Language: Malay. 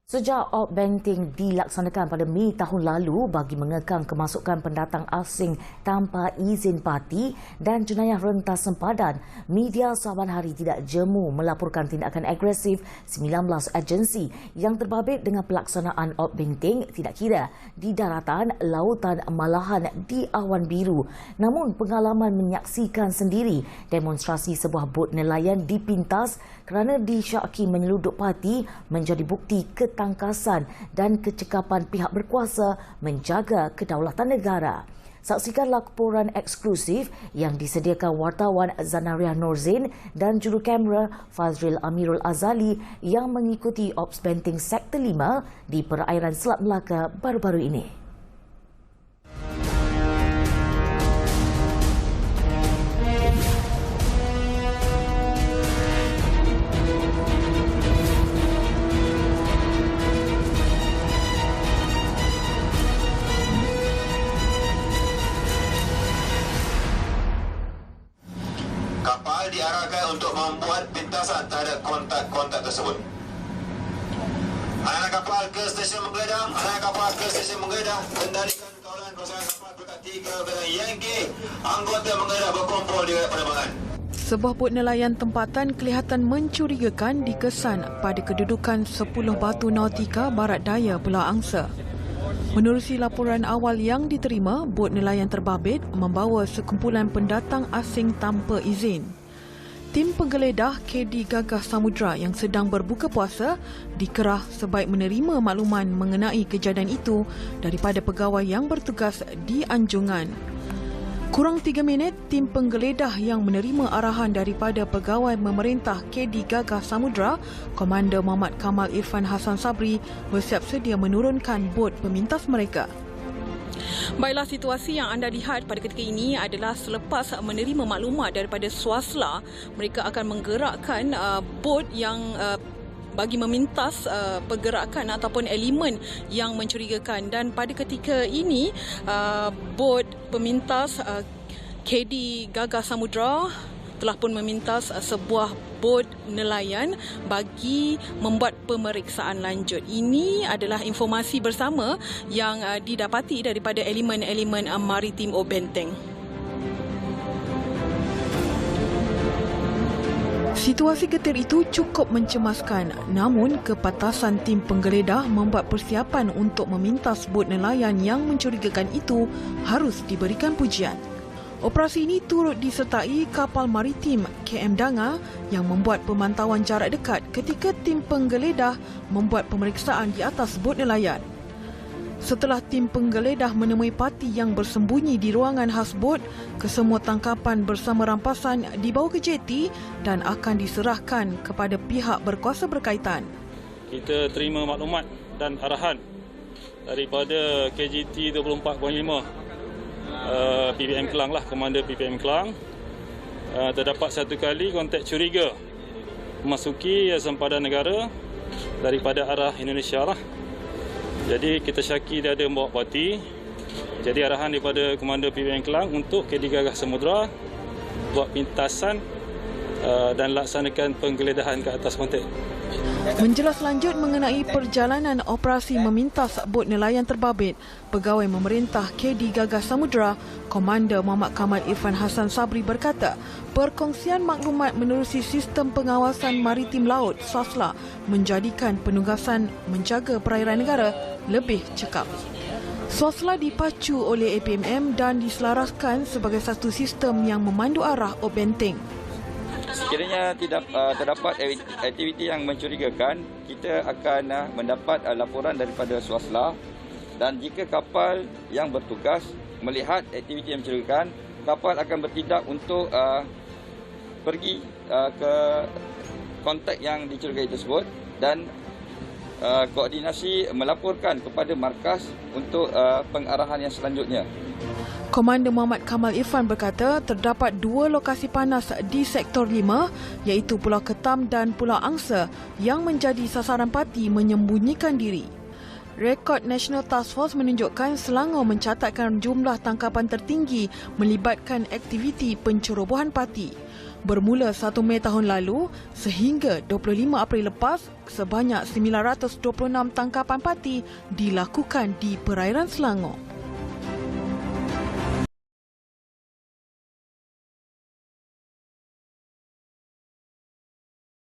Sejak outbanking dilaksanakan pada Mei tahun lalu bagi mengekang kemasukan pendatang asing tanpa izin parti dan jenayah rentas sempadan, media Saban Hari tidak jemu melaporkan tindakan agresif 19 agensi yang terbabit dengan pelaksanaan outbanking tidak kira di daratan, lautan, malahan di awan biru. Namun pengalaman menyaksikan sendiri demonstrasi sebuah bot nelayan dipintas kerana disyaki menyeluduk parti menjadi bukti ketangkasan dan kecekapan pihak berkuasa menjaga kedaulatan negara. Saksikan laporan eksklusif yang disediakan wartawan Zanariah Norzin dan juru kamera Fazril Amirul Azali yang mengikuti Ops Banting Sektor 5 di perairan Selat Melaka baru-baru ini. Kapal diarahkan untuk membuat pintasan terhadap kontak tersebut. Anak kapal ke stesen menggeledah, kendalikan kawalan pasangan kapal peringkat 3 Belang Yankee. Anggota menggeledah berkumpul di penerbangan. Sebuah bot nelayan tempatan kelihatan mencurigakan dikesan pada kedudukan 10 batu nautika barat daya Pulau Angsa. Menerusi laporan awal yang diterima, bot nelayan terbabit membawa sekumpulan pendatang asing tanpa izin. Tim penggeledah KD Gagah Samudra yang sedang berbuka puasa dikerah sebaik menerima makluman mengenai kejadian itu daripada pegawai yang bertugas di Anjungan. Kurang 3 minit, tim penggeledah yang menerima arahan daripada pegawai memerintah KD Gagah Samudra, Komander Muhammad Kamal Irfan Hassan Sabri bersiap sedia menurunkan bot pemintas mereka. Baiklah, situasi yang anda lihat pada ketika ini adalah selepas menerima maklumat daripada swasla, mereka akan menggerakkan bot yang bagi memintas pergerakan ataupun elemen yang mencurigakan, dan pada ketika ini bot pemintas KD Gagah Samudra telah pun memintas sebuah bot nelayan bagi membuat pemeriksaan lanjut. Ini adalah informasi bersama yang didapati daripada elemen-elemen maritim Outbanting. Situasi getir itu cukup mencemaskan, namun kepatasan tim penggeledah membuat persiapan untuk memintas bot nelayan yang mencurigakan itu harus diberikan pujian. Operasi ini turut disertai kapal maritim KM Danga yang membuat pemantauan jarak dekat ketika tim penggeledah membuat pemeriksaan di atas bot nelayan. Setelah tim penggeledah menemui parti yang bersembunyi di ruangan khas bot, kesemua tangkapan bersama rampasan dibawa ke jeti dan akan diserahkan kepada pihak berkuasa berkaitan. Kita terima maklumat dan arahan daripada KGT 24.5 PPM Kelang lah, Komander PPM Kelang. Terdapat satu kali kontak curiga memasuki sempadan negara daripada arah Indonesia lah. Jadi kita syaki dia ada membawa parti. Jadi arahan daripada Komander PPM Kelang untuk KD Gagah Samudra buat pintasan dan laksanakan penggeledahan ke atas kontak. Menjelas lanjut mengenai perjalanan operasi memintas bot nelayan terbabit, pegawai memerintah KD Gagah Samudra, Komander Muhammad Kamal Irfan Hassan Sabri berkata, perkongsian maklumat menerusi sistem pengawasan maritim laut SASLA menjadikan penugasan menjaga perairan negara lebih cekap. SASLA dipacu oleh APMM dan diselaraskan sebagai satu sistem yang memandu arah Outbanting. Sekiranya tidak terdapat aktiviti yang mencurigakan, kita akan mendapat laporan daripada swasla, dan jika kapal yang bertugas melihat aktiviti yang mencurigakan, kapal akan bertindak untuk pergi ke kontak yang dicurigai tersebut dan koordinasi melaporkan kepada markas untuk pengarahan yang selanjutnya. Komander Muhammad Kamal Irfan berkata terdapat 2 lokasi panas di Sektor 5 iaitu Pulau Ketam dan Pulau Angsa yang menjadi sasaran parti menyembunyikan diri. Rekod National Task Force menunjukkan Selangor mencatatkan jumlah tangkapan tertinggi melibatkan aktiviti pencerobohan parti. Bermula 1 Mei tahun lalu sehingga 25 April lepas, sebanyak 926 tangkapan parti dilakukan di perairan Selangor.